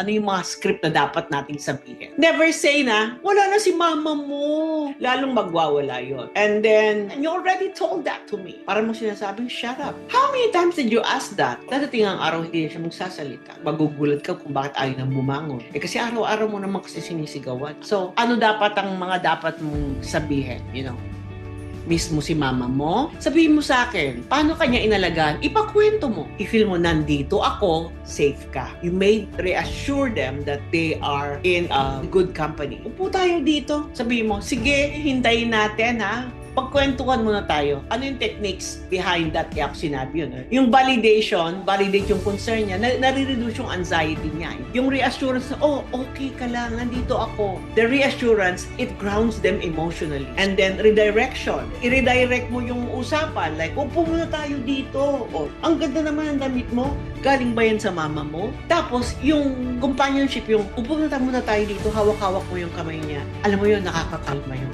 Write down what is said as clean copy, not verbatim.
Ano yung mga script na dapat nating sabihin. Never say na, wala na si mama mo. Lalong magwawala yon. And then, you already told that to me. Para mo sinasabing, shut up. How many times did you ask that? Dadating ang araw, hindi na siya magsasalita. Magugulat ka kung bakit ayaw nang bumangon. Kasi araw-araw mo naman kasi sinisigawan. So, ano dapat ang mga dapat mong sabihin? Mismo si mama mo, sabihin mo sa akin, paano kanya inalagaan? Ipakwento mo. I-feel mo, nandito ako, safe ka. You may reassure them that they are in a good company. Upo tayo dito. Sabihin mo, sige, hintayin natin ha. Pagkwentuhan muna tayo. Ano yung techniques behind that? Kaya ako sinabi yun. Yung validation, validate yung concern niya, nare-reduce yung anxiety niya. Yung reassurance na, oh, okay ka lang, nandito ako. The reassurance, it grounds them emotionally. And then, redirection. I-redirect mo yung usapan. Like, upo muna tayo dito. Oh, ang ganda naman ang damit mo. Galing ba yan sa mama mo? Tapos, yung companionship, yung upo muna tayo dito, hawak-hawak mo yung kamay niya. Alam mo yun, nakakakalma yun.